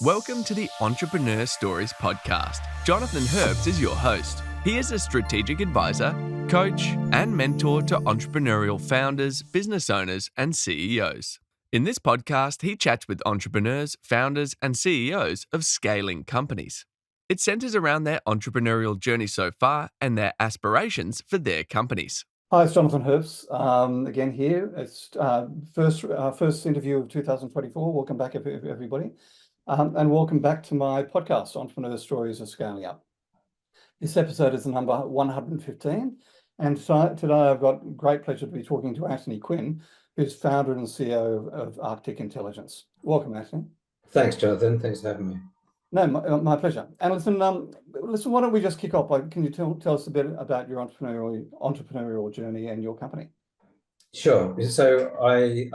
Welcome to the Entrepreneur Stories podcast. Jonathan Herps is your host. He is a strategic advisor, coach, and mentor to entrepreneurial founders, business owners, and CEOs. In this podcast, he chats with entrepreneurs, founders, and CEOs of scaling companies. It centers around their entrepreneurial journey so far and their aspirations for their companies. Hi, it's Jonathan Herps again here. It's first interview of 2024. Welcome back, everybody. And welcome back to my podcast, Entrepreneur Stories of Scaling Up. This episode is the number 115. And today I've got great pleasure to be talking to Anthony Quinn, who's founder and CEO of Arctic Intelligence. Welcome, Anthony. Thanks, Jonathan. Thanks for having me. No, my pleasure. And listen, why don't we just kick off? Can you tell us a bit about your entrepreneurial journey and your company? Sure. So I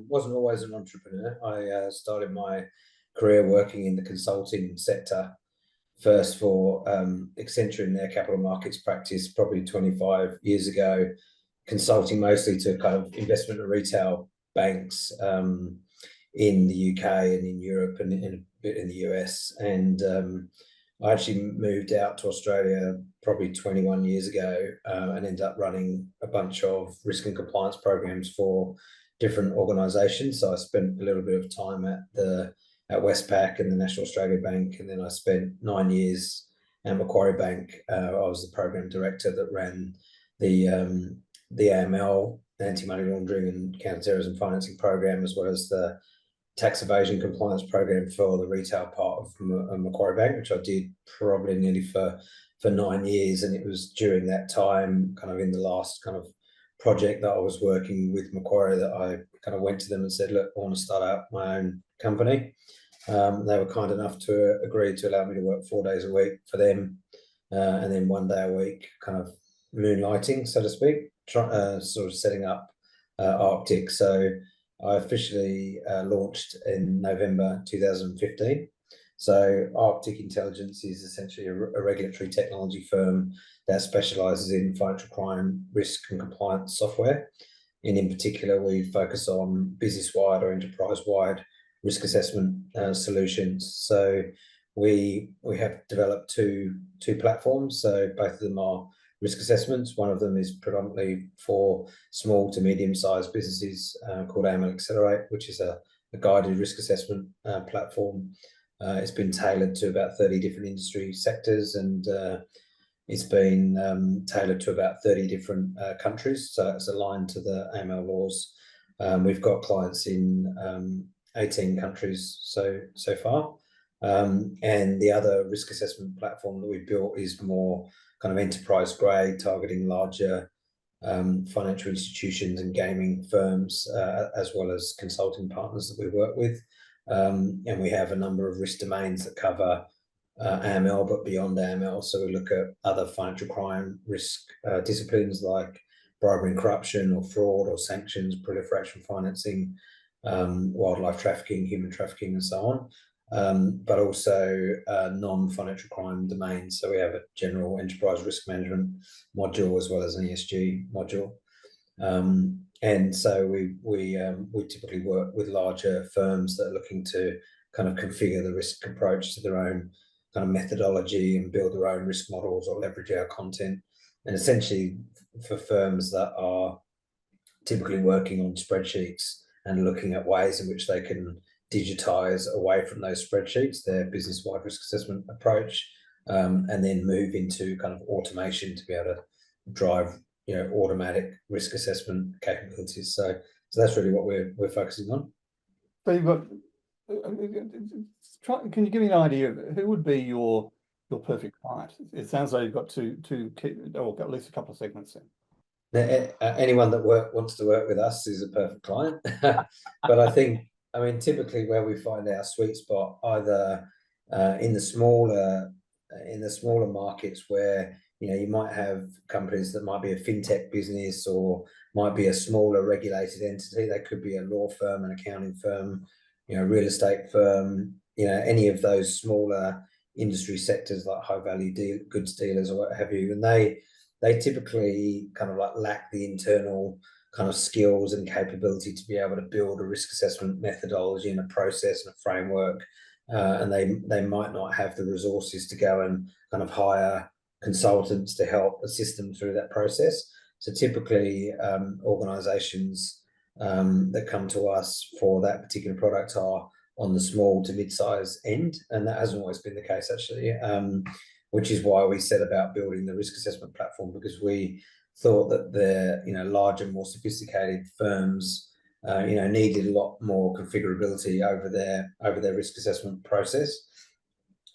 wasn't always an entrepreneur. I started my career working in the consulting sector, first for Accenture in their capital markets practice, probably 25 years ago, consulting mostly to kind of investment and retail banks in the UK and in Europe and in the US. And I actually moved out to Australia probably 21 years ago and ended up running a bunch of risk and compliance programs for different organizations. So I spent a little bit of time at Westpac and the National Australia Bank, and then I spent 9 years at Macquarie Bank. I was the program director that ran the AML, anti-money laundering and counter-terrorism financing program, as well as the tax evasion compliance program for the retail part of Macquarie Bank, which I did probably nearly for 9 years. And it was during that time, kind of in the last kind of project that I was working with Macquarie, that I kind of went to them and said, look, I want to start out my own company. They were kind enough to agree to allow me to work 4 days a week for them, and then 1 day a week kind of moonlighting, so to speak, sort of setting up Arctic. So I officially launched in November 2015. So Arctic Intelligence is essentially a regulatory technology firm that specializes in financial crime, risk and compliance software. And in particular, we focus on business-wide or enterprise-wide risk assessment solutions. So we have developed two platforms. So both of them are risk assessments. One of them is predominantly for small to medium-sized businesses called AML Accelerate, which is a guided risk assessment platform. It's been tailored to about 30 different industry sectors, and it's been tailored to about 30 different countries. So it's aligned to the AML laws. We've got clients in 18 countries so far. And the other risk assessment platform that we built is more kind of enterprise grade, targeting larger financial institutions and gaming firms, as well as consulting partners that we work with. And we have a number of risk domains that cover AML, but beyond AML. So we look at other financial crime risk disciplines like bribery and corruption, or fraud, or sanctions, proliferation financing, wildlife trafficking, human trafficking, and so on. But also non-financial crime domains. So we have a general enterprise risk management module as well as an ESG module. And so we typically work with larger firms that are looking to kind of configure the risk approach to their own kind of methodology and build their own risk models or leverage our content. And essentially for firms that are typically working on spreadsheets and looking at ways in which they can digitize away from those spreadsheets their business-wide risk assessment approach, and then move into kind of automation to be able to drive automatic risk assessment capabilities. So that's really what we're focusing on. So you've got. Can you give me an idea of who would be your perfect client? It sounds like you've got two or at least a couple of segments in. Anyone that wants to work with us is a perfect client. But I mean, typically where we find our sweet spot, either in the smaller markets where you might have companies that might be a fintech business or might be a smaller regulated entity. They could be a law firm, an accounting firm, real estate firm, any of those smaller industry sectors like high value goods dealers or what have you. And they typically kind of like lack the internal kind of skills and capability to be able to build a risk assessment methodology and a process and a framework and they might not have the resources to go and kind of hire consultants to help assist them through that process. So typically, organisations that come to us for that particular product are on the small to mid-size end, and that hasn't always been the case actually, which is why we set about building the risk assessment platform, because we thought that the larger, more sophisticated firms needed a lot more configurability over their risk assessment process.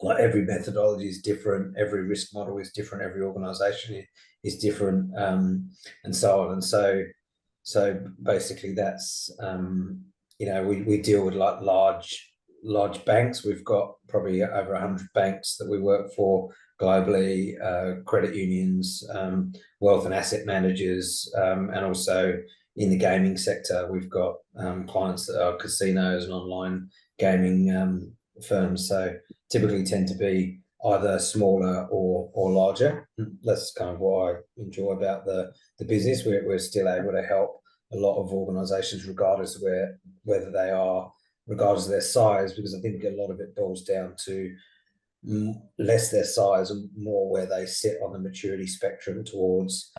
Like every methodology is different, every risk model is different, every organization is different, and so on. And so basically that's we deal with like large banks. We've got probably over 100 banks that we work for globally, credit unions, wealth and asset managers, and also in the gaming sector, we've got clients that are casinos and online gaming firms. So typically tend to be either smaller or larger. That's kind of what I enjoy about the business. We're still able to help a lot of organizations regardless of whether they are, regardless of their size, because I think a lot of it boils down to less their size and more where they sit on the maturity spectrum towards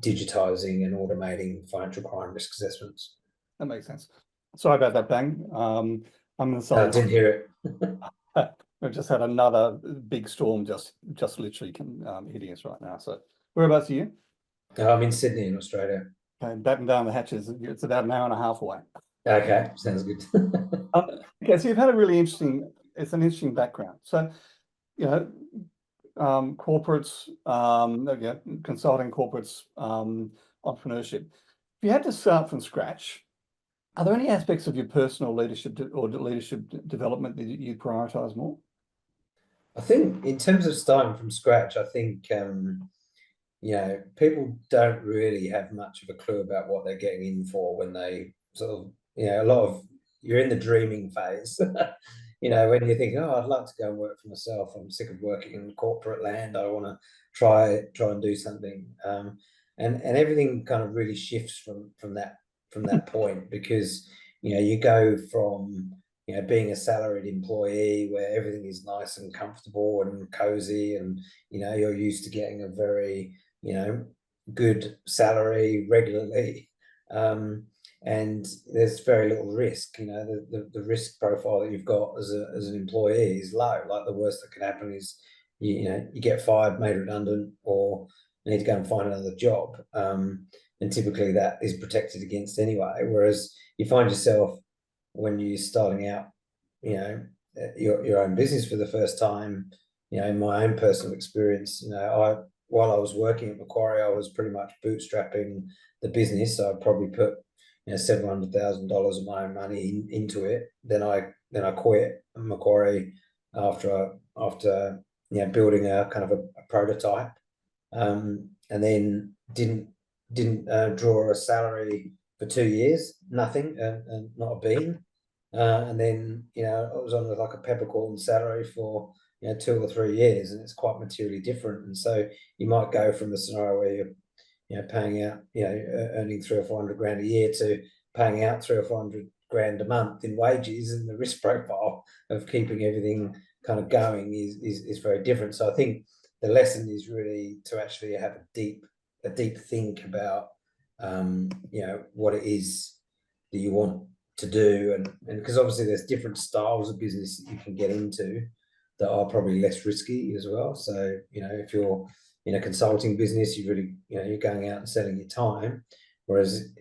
digitizing and automating financial crime risk assessments. That makes sense. Sorry about that, bang. I'm going to say I didn't hear it. We've just had another big storm just literally hitting us right now. So whereabouts are you? I'm in Sydney in Australia. Okay, batten down the hatches. It's about an hour and a half away. Okay, sounds good. Okay, so you've had it's an interesting background. So, corporates, consulting, corporates, entrepreneurship. If you had to start from scratch, are there any aspects of your personal leadership or leadership development that you prioritize more? I think in terms of starting from scratch, I think people don't really have much of a clue about what they're getting in for when they sort of, you're in the dreaming phase. When you think, oh, I'd like to go and work for myself. I'm sick of working in corporate land. I want to try and do something. And everything kind of really shifts from that point, because you go from being a salaried employee where everything is nice and comfortable and cozy, and you're used to getting a very good salary regularly, and there's very little risk. The risk profile that you've got as an employee is low. Like the worst that can happen is you get fired, made redundant, or need to go and find another job, and typically that is protected against anyway. Whereas you find yourself when you're starting out, your own business for the first time. In my own personal experience, while I was working at Macquarie, I was pretty much bootstrapping the business. So I probably put $700,000 of my own money into it. Then I quit Macquarie after building a kind of a prototype, and then didn't draw a salary for 2 years, nothing, and not a bean. And then I was on like a peppercorn salary for 2 or 3 years, and it's quite materially different. And so you might go from the scenario where you're paying out, earning 300 or 400 grand a year to paying out 300 or 400 grand a month in wages, and the risk profile of keeping everything kind of going is very different. So I think the lesson is really to actually have a deep think about what it is that you want to do, and because obviously there's different styles of business that you can get into that are probably less risky as well. So if you're in a consulting business, you really you're going out and selling your time, whereas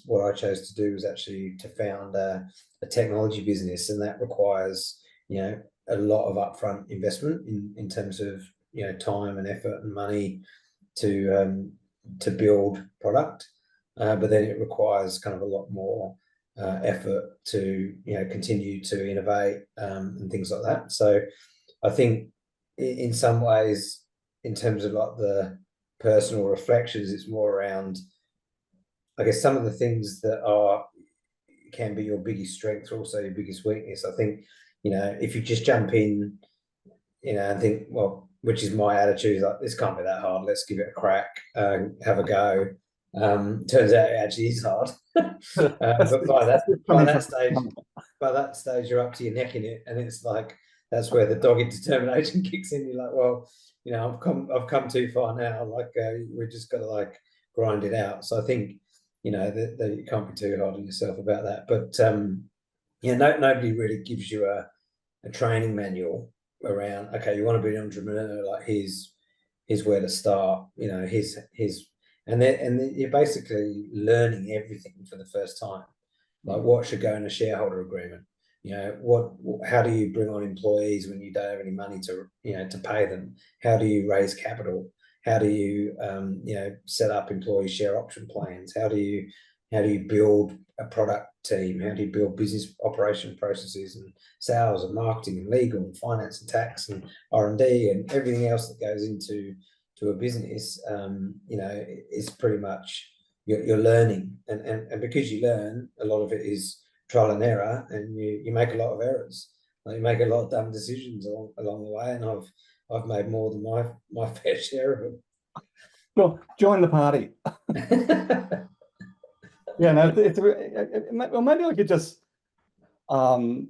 what I chose to do was actually to found a technology business, and that requires a lot of upfront investment in terms of time and effort and money to build product, but then it requires kind of a lot more effort to continue to innovate and things like that. So I think in some ways, in terms of like the personal reflections, it's more around, I guess, some of the things that can be your biggest strength, also your biggest weakness. I think if you just jump in and think, well, which is my attitude, like, this can't be that hard, let's give it a crack, have a go. Turns out it actually is hard. But by That's that stage, you're up to your neck in it, and it's like that's where the dogged determination kicks in. You're like, well, I've come too far now. Like we just got to like grind it out. So I think that you can't be too hard on yourself about that. But nobody really gives you a training manual around. Okay, you want to be an entrepreneur? Like here's where to start. Here's and then you're basically learning everything for the first time. Like what should go in a shareholder agreement? How do you bring on employees when you don't have any money to pay them? How do you raise capital? How do you set up employee share option plans? How do you build a product team? How do you build business operation processes and sales and marketing and legal and finance and tax and R&D and everything else that goes into a business? Is pretty much you're learning, and because you learn, a lot of it is trial and error, and you make a lot of errors. Like you make a lot of dumb decisions along the way, and I've made more than my fair share of them. Well, join the party. Yeah, no, well, maybe I could just and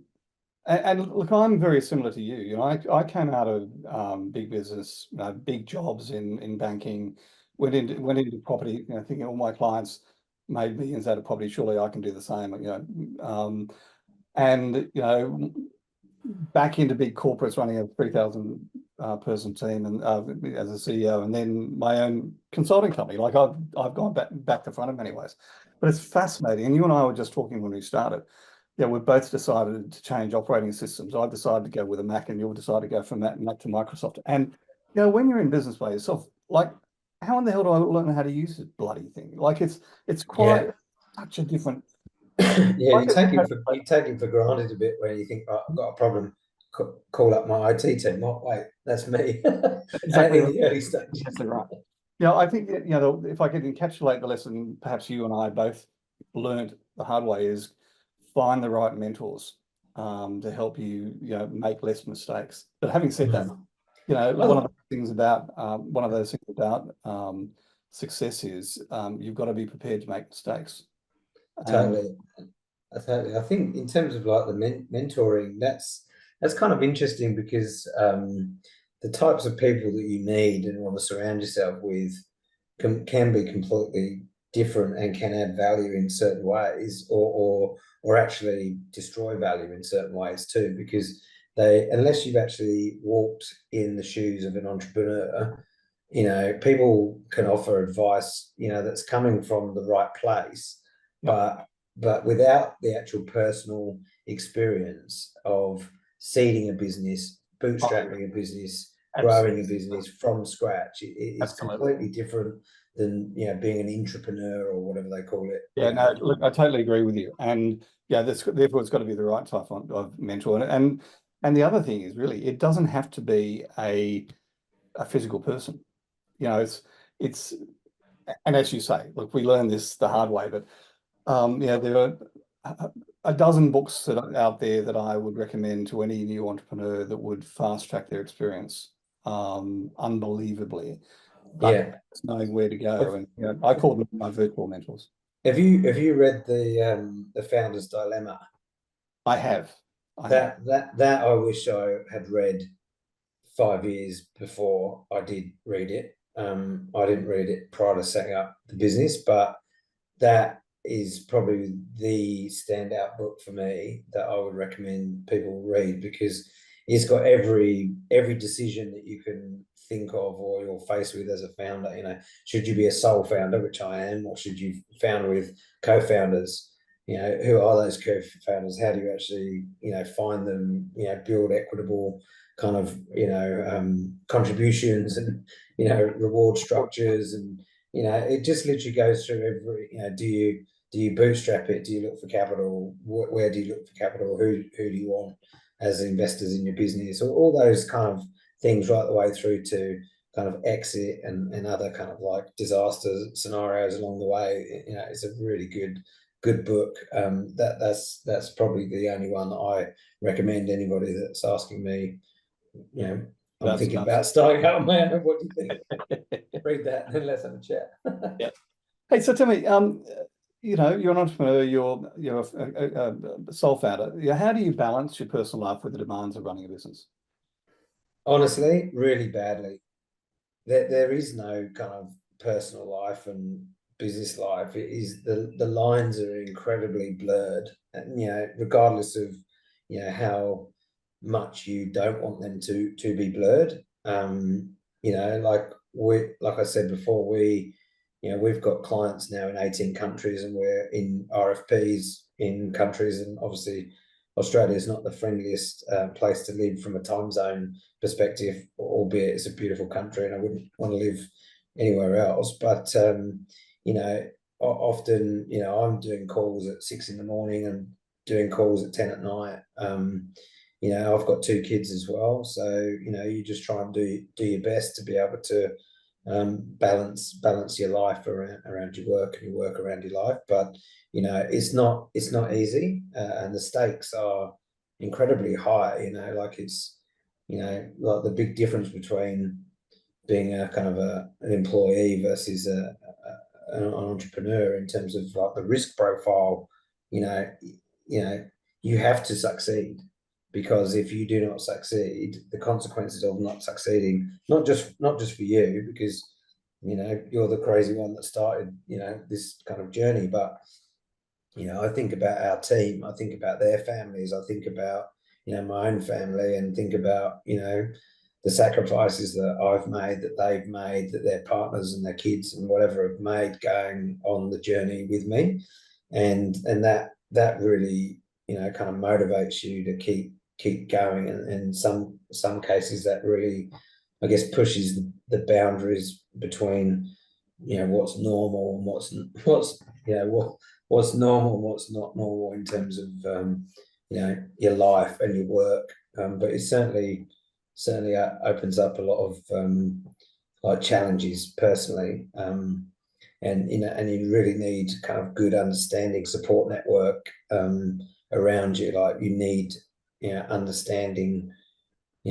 look, I'm very similar to you. I came out of big business, big jobs in banking, went into property, thinking all my clients made millions out of property. Surely I can do the same, and back into big corporates, running a 3,000 person team and as a CEO, and then my own consulting company. Like I've gone back to front in many ways, but it's fascinating. And you and I were just talking when we started. Yeah, we've both decided to change operating systems. I've decided to go with a Mac, and you've decided to go from that Mac to Microsoft. And when you're in business by yourself, like, how in the hell do I learn how to use this bloody thing? Like, it's quite such a different. Yeah, you take it for granted a bit when you think, right, I've got a problem. Call up my IT team. Oh, wait, that's me. Exactly in the early stage. Exactly right. I think that, if I could encapsulate the lesson, perhaps you and I both learned the hard way, is find the right mentors to help you, make less mistakes. But having said that, one of those things about success is you've got to be prepared to make mistakes. Totally. I think in terms of like the mentoring, that's kind of interesting because the types of people that you need and want to surround yourself with can be completely different and can add value in certain ways, or actually destroy value in certain ways too, because unless you've actually walked in the shoes of an entrepreneur, people can offer advice, that's coming from the right place, but without the actual personal experience of seeding a business, bootstrapping a business, growing a business from scratch, it's completely different than being an entrepreneur or whatever they call it. Yeah, no, look, I totally agree with you, and therefore it's got to be the right type of mentor, and the other thing is, really, it doesn't have to be a physical person. It's and as you say, look, we learned this the hard way, but there are a dozen books that are out there that I would recommend to any new entrepreneur that would fast track their experience unbelievably. But knowing where to go, and I call them my virtual mentors. Have you read the Founder's Dilemma? I have. That I wish I had read 5 years before I did read it. I didn't read it prior to setting up the business, but that is probably the standout book for me that I would recommend people read, because it's got every decision that you can think of or you're faced with as a founder. Should you be a sole founder, which I am, or should you found with co-founders? Who are those co-founders? How do you actually find them? Build equitable kind of contributions and reward structures, and it just literally goes through every. Do you bootstrap it? Do you look for capital? Where do you look for capital? Who do you want as investors in your business? All those kind of things, right the way through to kind of exit and other kind of like disaster scenarios along the way. It's a really good book. That's probably the only one that I recommend anybody that's asking me. I'm thinking about starting out on my own. What do you think? Read that and let's have a chat. Yeah. Hey, so tell me, you're an entrepreneur, you're a sole founder. How do you balance your personal life with the demands of running a business? Honestly, really badly. There is no kind of personal life and business life. It is the lines are incredibly blurred, and regardless of how much you don't want them to be blurred. Like I said before, we've got clients now in 18 countries, and we're in RFPs in countries, and obviously Australia is not the friendliest place to live from a time zone perspective, albeit it's a beautiful country and I wouldn't want to live anywhere else. But often, I'm doing calls at 6 in the morning and doing calls at 10 at night. I've got 2 kids as well, so you just try and do your best to be able to balance your life around your work and your work around your life. But it's not easy, and the stakes are incredibly high. Like it's like the big difference between being a kind of an employee versus an entrepreneur in terms of like the risk profile. You have to succeed, because if you do not succeed, the consequences of not succeeding, not just for you, because you're the crazy one that started this kind of journey, but I think about our team, I think about their families, I think about my own family, and think about the sacrifices that I've made, that they've made, that their partners and their kids and whatever have made going on the journey with me, and that really kind of motivates you to keep going, and some cases that really, I guess, pushes the boundaries between what's normal and what's normal and what's not normal in terms of your life and your work. But it certainly opens up a lot of like challenges personally, and you really need kind of good understanding support network around you. Like you need understanding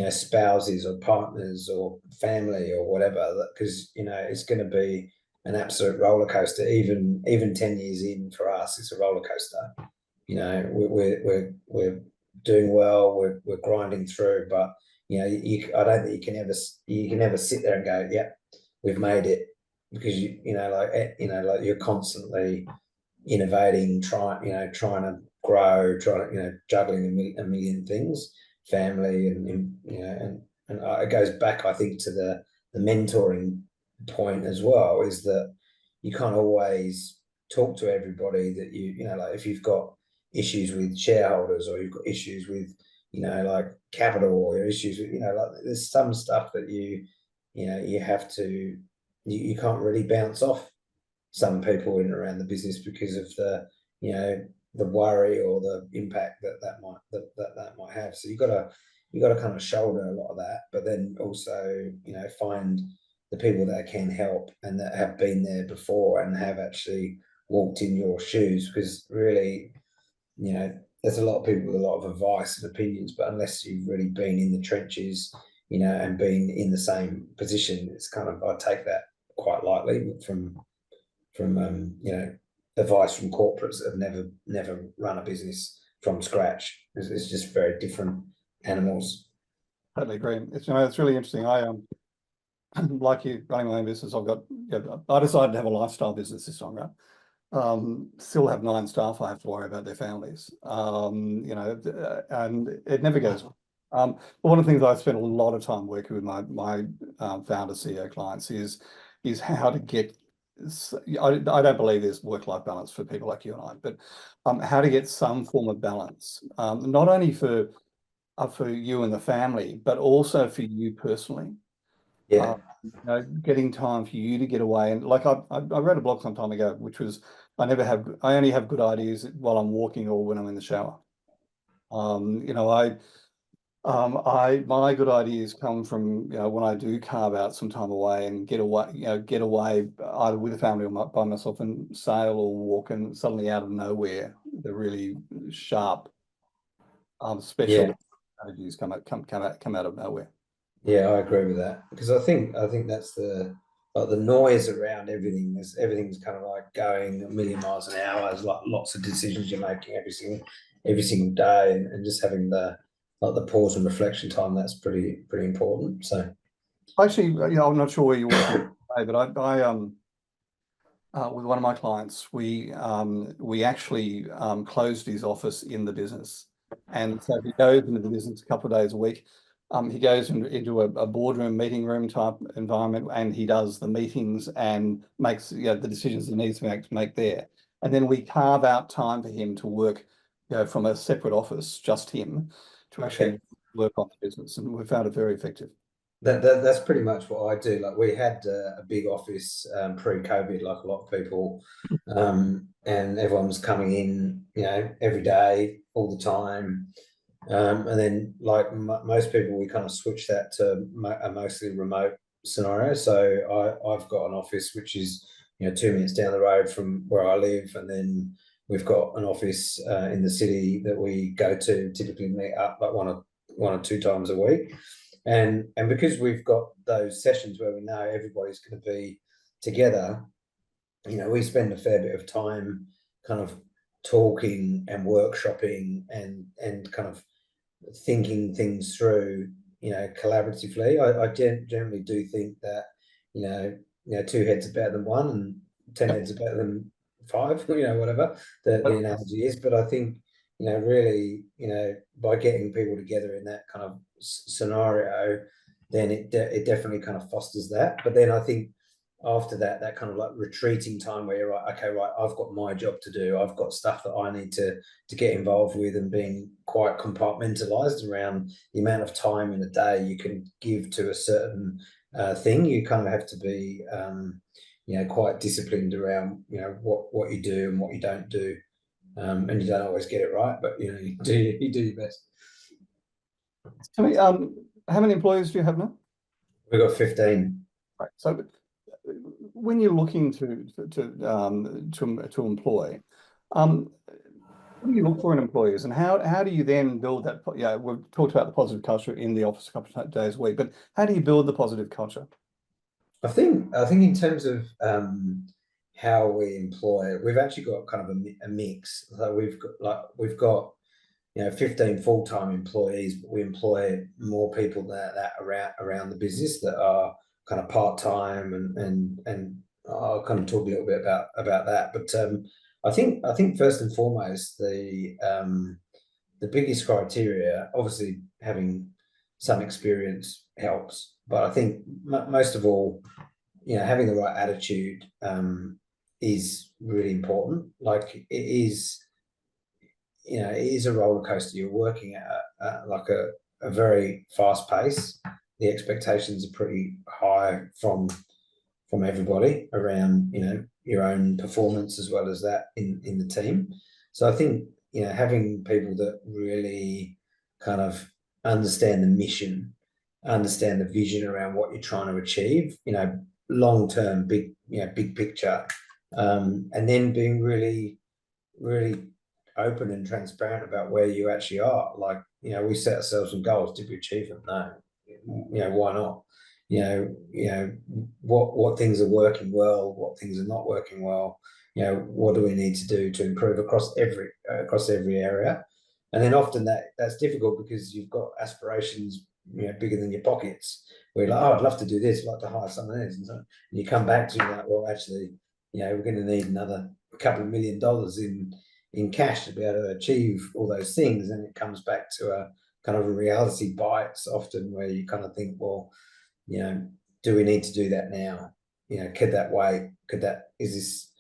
spouses or partners or family or whatever, because it's going to be an absolute roller coaster. Even 10 years in, for us, it's a roller coaster. We're doing well, we're grinding through, but I don't think you can ever sit there and go, yeah, we've made it, because like you're constantly innovating, trying to grow, juggling a million things, family, and it goes back, I think, to the mentoring point as well, is that you can't always talk to everybody that like if you've got issues with shareholders, or you've got issues with like capital, or issues with like there's some stuff that you have to, you can't really bounce off some people in and around the business because of the the worry or the impact that might have. So you got to kind of shoulder a lot of that, but then also find the people that can help and that have been there before and have actually walked in your shoes, because really there's a lot of people with a lot of advice and opinions, but unless you've really been in the trenches and been in the same position, it's kind of, I take that quite lightly from advice from corporates that have never run a business from scratch. It's just very different animals. Totally agree. It's really interesting. I like you, running my own business. I decided to have a lifestyle business this time, right? Still have 9 staff. I have to worry about their families. And it never goes. But one of the things I spent a lot of time working with my founder CEO clients is how to get. I don't believe there's work-life balance for people like you and I, but how to get some form of balance, not only for you and the family, but also for you personally. Yeah. Getting time for you to get away. And like I read a blog some time ago, which was, I only have good ideas while I'm walking or when I'm in the shower. My good ideas come from when I do carve out some time away and get away either with a family or by myself, and sail or walk, and suddenly out of nowhere the really sharp special Yeah. strategies come out of nowhere. Yeah, I agree with that, because I think that's the like the noise around everything is everything's kind of like going a million miles an hour. There's like lots of decisions you're making every single day, and just having the pause and reflection time, that's pretty important. So Actually, I'm not sure where you're working today, but with one of my clients, we actually closed his office in the business, and so he goes into the business a couple of days a week. He goes into a boardroom, meeting room type environment, and he does the meetings and makes the decisions he needs to make there. And then we carve out time for him to work, from a separate office, just him, to actually work on the business, and we found it very effective. That's pretty much what I do. Like, we had a big office pre-COVID, like a lot of people, and everyone was coming in, every day, all the time. And then, like most people, we kind of switched that to a mostly remote scenario. So I've got an office which is 2 minutes down the road from where I live, and then we've got an office in the city that we go to, typically meet up like one or two times a week. And because we've got those sessions where we know everybody's going to be together, we spend a fair bit of time kind of talking and workshopping and kind of thinking things through, collaboratively. I generally do think that, two heads are better than one, and 10 heads are better than five, whatever the analogy is. But I think, really, by getting people together in that kind of scenario, then it definitely kind of fosters that. But then I think after that kind of like retreating time where you're like, okay, right, I've got my job to do, I've got stuff that I need to get involved with, and being quite compartmentalized around the amount of time in a day you can give to a certain thing. You kind of have to be quite disciplined around what you do and what you don't do, and you don't always get it right, but you do your best. Tell me, how many employees do you have now? We've got 15. Right. So when you're looking to employ, what do you look for in employees, and how do you then build that? Yeah, we've talked about the positive culture in the office a couple of days a week, but how do you build the positive culture? I think in terms of how we employ, we've actually got kind of a mix. So we've got 15 full-time employees, but we employ more people that around the business that are kind of part-time, and I'll kind of talk a little bit about that. But I think first and foremost, the biggest criteria, obviously having some experience helps, but I think most of all, having the right attitude is really important. Like, it is a roller coaster. You're working at like a very fast pace. The expectations are pretty high from everybody around your own performance, as well as that in the team. So I think having people that really kind of understand the mission, understand the vision around what you're trying to achieve, long term, big picture, and then being really open and transparent about where you actually are. Like, we set ourselves some goals. Did we achieve them? No. Why not? What things are working well, what things are not working well. What do we need to do to improve across every area? And then often that's difficult, because you've got aspirations bigger than your pockets, where you're like, oh, I'd love to do this, I'd like to hire someone else, and you come back to like, well, actually, we're going to need another couple of $1 million in cash to be able to achieve all those things. And it comes back to a kind of a reality bites often, where you kind of think, well, do we need to do that now? Could that wait? Is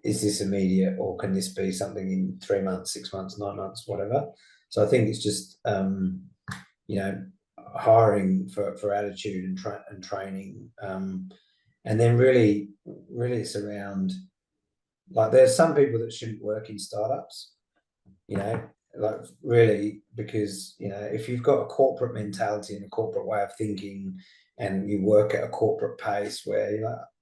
this immediate, or can this be something in 3 months, 6 months, 9 months, whatever? So I think it's just hiring for attitude and training, and then really it's around, like, there's some people that shouldn't work in startups, like, really, because if you've got a corporate mentality and a corporate way of thinking, and you work at a corporate pace where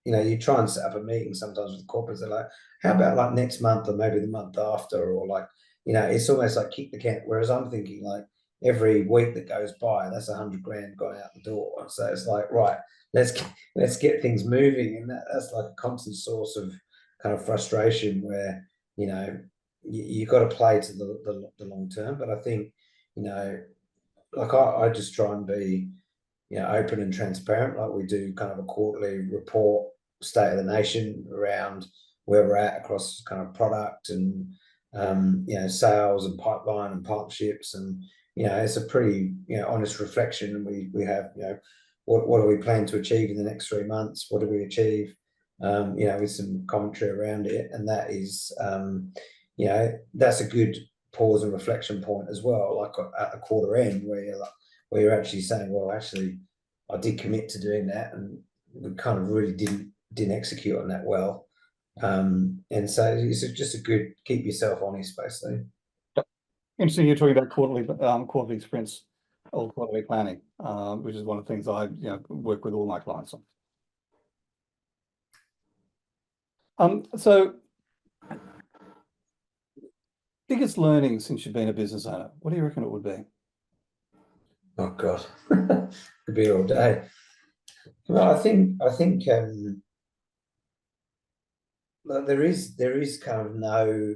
you try and set up a meeting sometimes with corporates, they're like, how about like next month, or maybe the month after, or like, it's almost like kick the can. Whereas I'm thinking, like, every week that goes by, that's 100 grand gone out the door. So it's like, right, let's get things moving, and that's like a constant source of kind of frustration where you got to play to the long term. But I think like I just try and be open and transparent. Like we do kind of a quarterly report, state of the nation around where we're at across kind of product and sales and pipeline and partnerships, and it's a pretty honest reflection. And we have what do we plan to achieve in the next 3 months? What do we achieve? With some commentary around it, and that is that's a good pause and reflection point as well. Like at a quarter end where you're actually saying, well, actually, I did commit to doing that, and we kind of really didn't execute on that well. And so it's just a good keep yourself honest, basically. Interesting. You're talking about quarterly sprints or quarterly planning, which is one of the things I work with all my clients on. So, biggest learning since you've been a business owner, what do you reckon it would be? Oh God, could be all day. Well, I think there is kind of no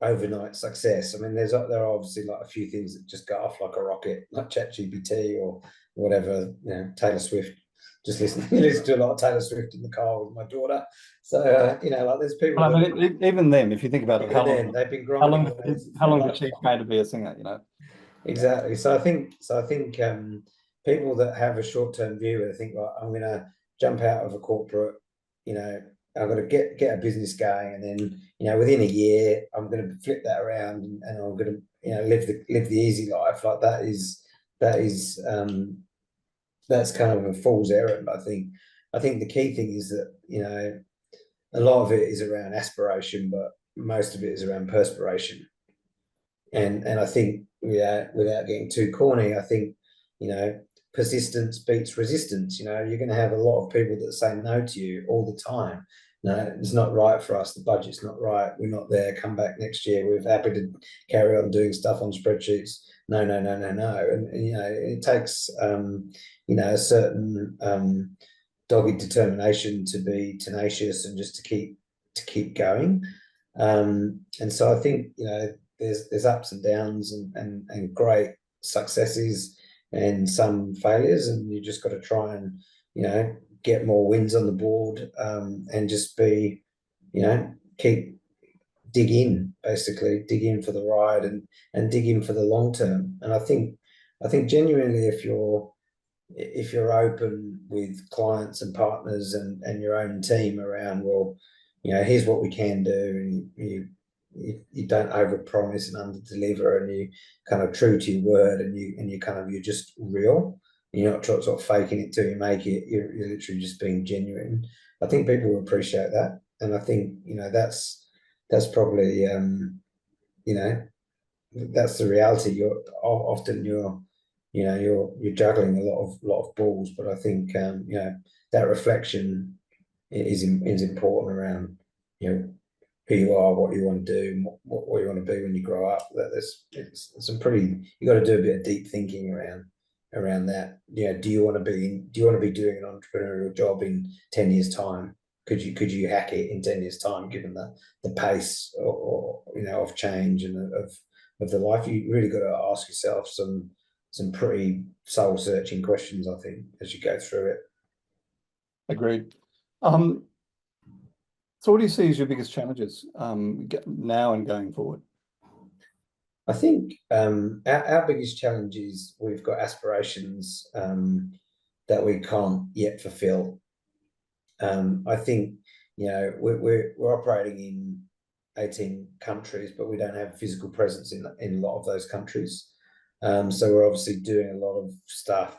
overnight success. I mean, there are obviously like a few things that just go off like a rocket, like ChatGPT or whatever. Taylor Swift. Just listen to a lot of Taylor Swift in the car with my daughter. So like there's people. Well, I mean, even them, if you think about it, they've been grinding. How long did she train to be a singer? Exactly. So I think people that have a short-term view, they think, right, I'm going to jump out of a corporate, I've got to get a business going, and then within a year I'm going to flip that around and I'm going to live the easy life. Like that's kind of a fool's errand. I think the key thing is that a lot of it is around aspiration, but most of it is around perspiration. And I think without getting too corny, I think persistence beats resistance. You're going to have a lot of people that say no to you all the time. No, it's not right for us. The budget's not right. We're not there. Come back next year. We're happy to carry on doing stuff on spreadsheets. No. And it takes a certain dogged determination to be tenacious and just to keep going. And so I think there's ups and downs and great successes and some failures, and you just got to try and get more wins on the board, and just be dig in for the ride and dig in for the long term. And I think genuinely, if you're open with clients and partners and your own team around, well, here's what we can do, and you don't overpromise and underdeliver, and you kind of true to your word, and you're just real. You're not sort of faking it till you make it. You're literally just being genuine. I think people will appreciate that, and I think that's probably that's the reality. You're juggling a lot of balls, but I think that reflection is important around who you are, what you want to do, what you want to be when you grow up. It's some pretty. You got to do a bit of deep thinking around that. Do you want to be doing an entrepreneurial job in 10 years' time? Could you hack it in 10 years' time, given the pace or of change and of the life? You really got to ask yourself some pretty soul searching questions, I think, as you go through it. Agreed. So what do you see as your biggest challenges now and going forward? I think our biggest challenge is we've got aspirations that we can't yet fulfill. I think we're operating in 18 countries, but we don't have a physical presence in a lot of those countries. So we're obviously doing a lot of stuff,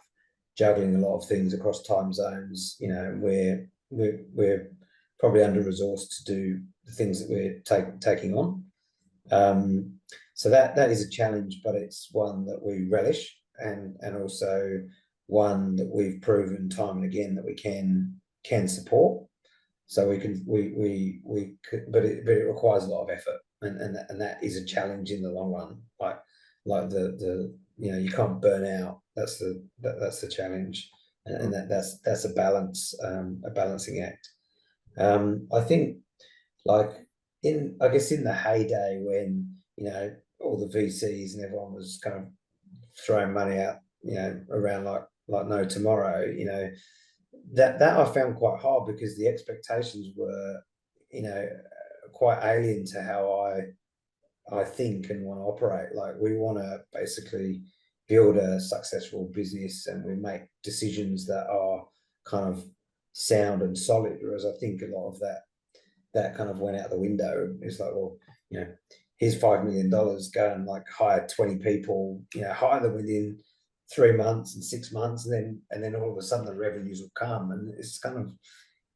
juggling a lot of things across time zones. We're probably under-resourced to do the things that we're taking on. So that is a challenge, but it's one that we relish, and also one that we've proven time and again that we can support. So we could, but it requires a lot of effort, and that is a challenge in the long run. Like the you can't burn out. That's the challenge, and that's a balance, a balancing act. I think, like, I guess in the heyday when all the VCs and everyone was kind of throwing money out around like no tomorrow, that I found quite hard, because the expectations were quite alien to how I think and want to operate. Like, we want to basically build a successful business, and we make decisions that are kind of sound and solid. Whereas I think a lot of that kind of went out the window. It's like, well, here's $5 million, go and like hire 20 people, hire them within 3 months and 6 months, and then all of a sudden the revenues will come. And it's kind of,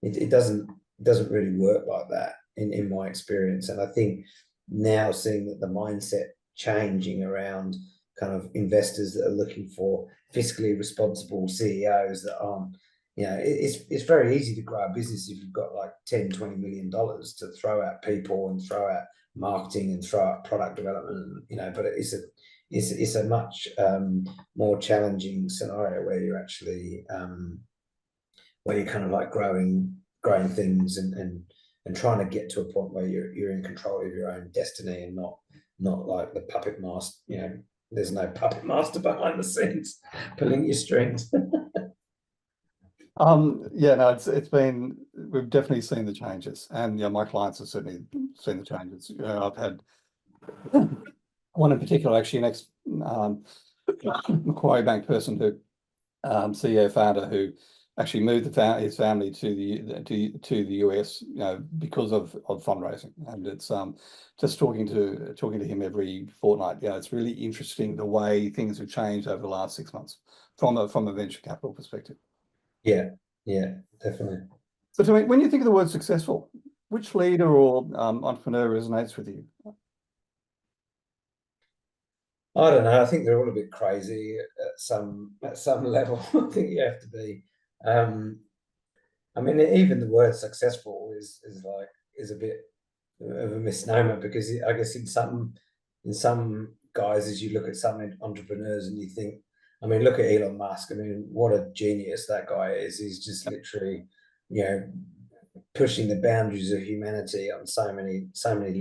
it doesn't really work like that in my experience. And I think now, seeing that the mindset changing around kind of investors that are looking for fiscally responsible CEOs that aren't, it's very easy to grow a business if you've got like $10-20 million to throw at people and throw at marketing and throw at product development, but it's a much more challenging scenario where you're actually where you're kind of like growing things and trying to get to a point where you're in control of your own destiny, and not like the puppet master. There's no puppet master behind the scenes pulling your strings. Yeah, no, it's been, we've definitely seen the changes, and my clients have certainly seen the changes. I've had one in particular, actually, an ex Macquarie Bank person who CEO founder, who actually moved his family to the US, because of fundraising. And it's just talking to him every fortnight. It's really interesting the way things have changed over the last 6 months from a venture capital perspective. Yeah, definitely. So, when you think of the word successful, which leader or entrepreneur resonates with you? I don't know. I think they're all a bit crazy at some level. I think you have to be. I mean, even the word successful is a bit of a misnomer, because I guess in some guys, as you look at some entrepreneurs and you think, I mean, look at Elon Musk. I mean, what a genius that guy is. He's just literally, pushing the boundaries of humanity on so many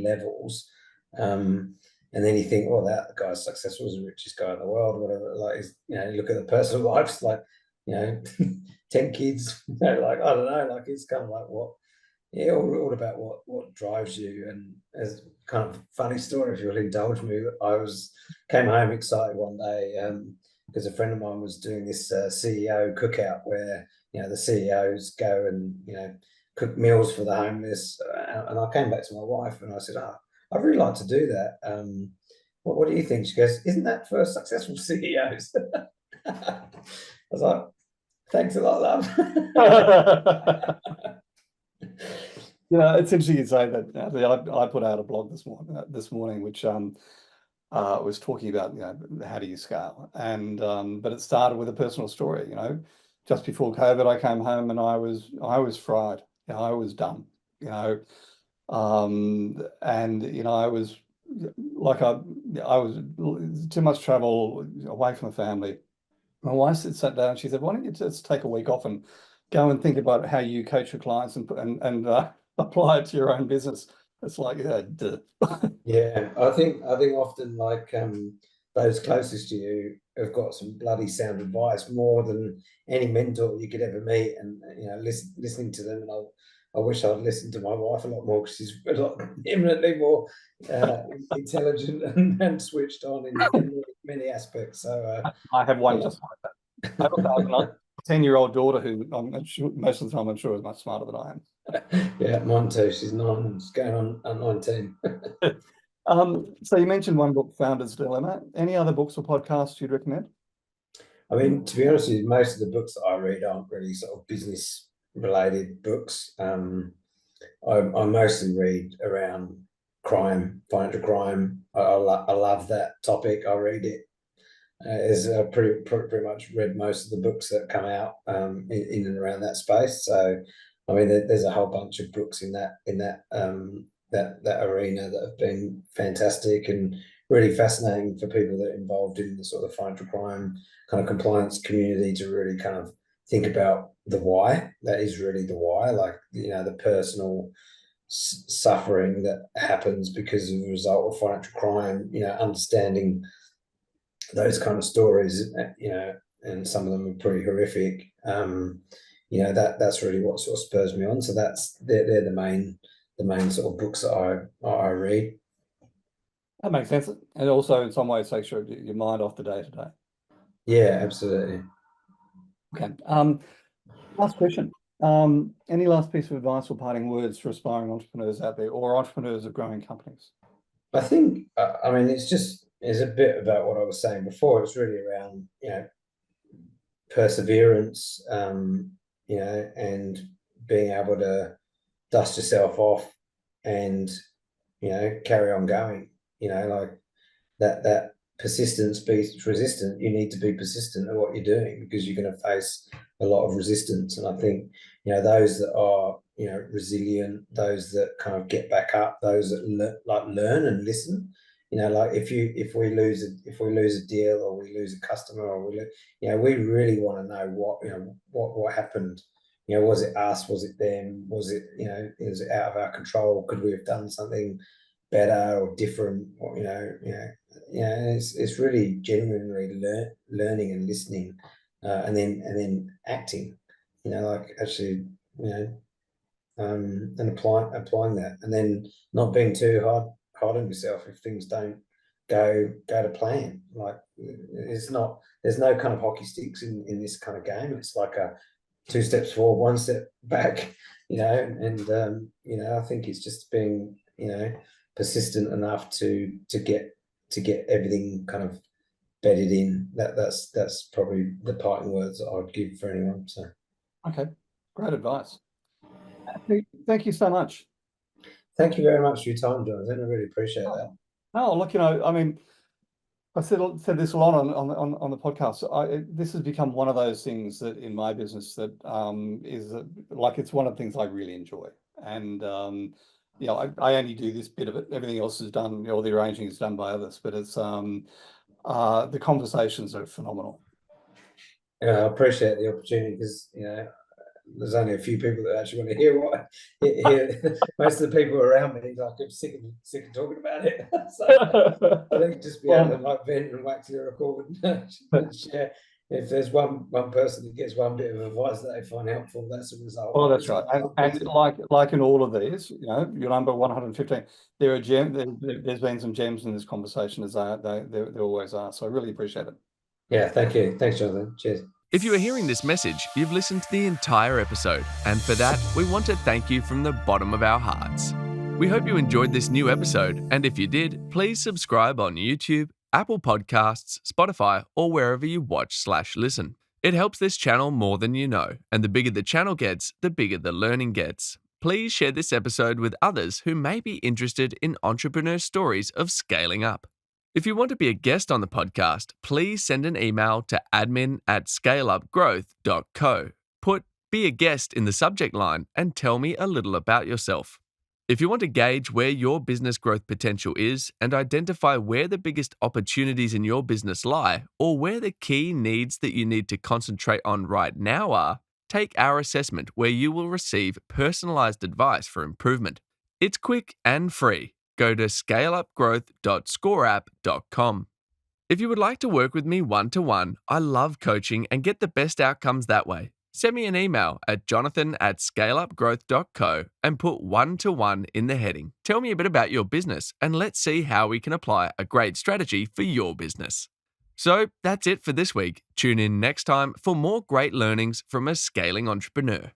levels. And then you think, well, that guy's successful, is the richest guy in the world, whatever. Like, look at the personal lives, like, 10 kids, like, I don't know, like, it's kind of like all about what drives you. And as kind of funny story, if you'll indulge me, I came home excited one day because a friend of mine was doing this CEO cookout where the CEOs go and cook meals for the homeless, and I came back to my wife and I said, I'd really like to do that. What do you think? She goes, isn't that for successful CEOs? I was like, thanks a lot, love. It's interesting you say that. I put out a blog this morning, which was talking about how do you scale, and but it started with a personal story. Just before COVID, I came home and I was fried. I was done. And I was like, I was too much travel away from the family. My wife sat down and she said, why don't you just take a week off and go and think about how you coach your clients and apply it to your own business. It's like, duh. Yeah, I think often, like, those closest to you have got some bloody sound advice more than any mentor you could ever meet. And listening to them, and I wish I'd listened to my wife a lot more, because she's a lot eminently more intelligent and switched on in many aspects. So I have one just like that. I have a 10-year-old daughter who most of the time I'm sure is much smarter than I am. Yeah, mine too. She's 9 and she's going on 19. So you mentioned one book, Founder's Dilemma. Any other books or podcasts you'd recommend? I mean, to be honest with you, most of the books that I read aren't really sort of business related books. I mostly read around crime, financial crime. I love that topic. I read it. Pretty much read most of the books that come out in and around that space. So, I mean, there's a whole bunch of books in that arena that have been fantastic and really fascinating for people that are involved in the sort of financial crime kind of compliance community to really kind of think about the why. That is really the why, like, the personal suffering that happens because of the result of financial crime, understanding those kind of stories, and some of them are pretty horrific. That's really what sort of spurs me on. So they're the main sort of books that I read. That makes sense. And also in some ways takes your mind off the day to day. Yeah, absolutely. Okay. Last question. Any last piece of advice or parting words for aspiring entrepreneurs out there or entrepreneurs of growing companies? I think, it's a bit about what I was saying before. It's really around, perseverance, and being able to dust yourself off and, carry on going, like that persistence beats resistance. You need to be persistent at what you're doing because you're going to face a lot of resistance. And I think, those that are, resilient, those that kind of get back up, those that learn and listen, like if we lose a deal or we lose a customer or we really want to know what happened. Was it us? Was it them? Was it, is it out of our control? Could we have done something better or different? Or, it's really genuinely learning and listening, and then acting, like actually, and applying that, and then not being too hard on yourself if things don't go to plan. Like there's no kind of hockey sticks in this kind of game. It's like a 2 steps forward, 1 step back, and I think it's just being, persistent enough to get everything kind of bedded in. That's probably the parting words that I'd give for anyone. So okay, great advice. Thank you so much. Thank you very much for your time, Jonathan. I really appreciate that. Oh, look, I mean, I said this a lot on the podcast. This has become one of those things that in my business that is like it's one of the things I really enjoy. And I only do this bit of it. Everything else is done. All the arranging is done by others. But it's the conversations are phenomenal. Yeah, I appreciate the opportunity because there's only a few people that actually want to hear most of the people around me like I'm sick of talking about it. So I think just be able to like vent and whack to the record and share. If there's one person that gets one bit of advice that they find helpful, that's a result. Oh, that's right. And like in all of these, your number 115, there are there's been some gems in this conversation as there always are. So I really appreciate it. Yeah, thank you. Thanks, Jonathan. Cheers. If you are hearing this message, you've listened to the entire episode, and for that, we want to thank you from the bottom of our hearts. We hope you enjoyed this new episode, and if you did, please subscribe on YouTube, Apple Podcasts, Spotify, or wherever you watch/listen. It helps this channel more than you know, and the bigger the channel gets, the bigger the learning gets. Please share this episode with others who may be interested in entrepreneur stories of scaling up. If you want to be a guest on the podcast, please send an email to admin@scaleupgrowth.co. Put "be a guest" in the subject line and tell me a little about yourself. If you want to gauge where your business growth potential is and identify where the biggest opportunities in your business lie or where the key needs that you need to concentrate on right now are, take our assessment where you will receive personalized advice for improvement. It's quick and free. Go to scaleupgrowth.scoreapp.com. If you would like to work with me one-to-one, I love coaching and get the best outcomes that way. Send me an email at jonathan@scaleupgrowth.co and put one-to-one in the heading. Tell me a bit about your business and let's see how we can apply a great strategy for your business. So that's it for this week. Tune in next time for more great learnings from a scaling entrepreneur.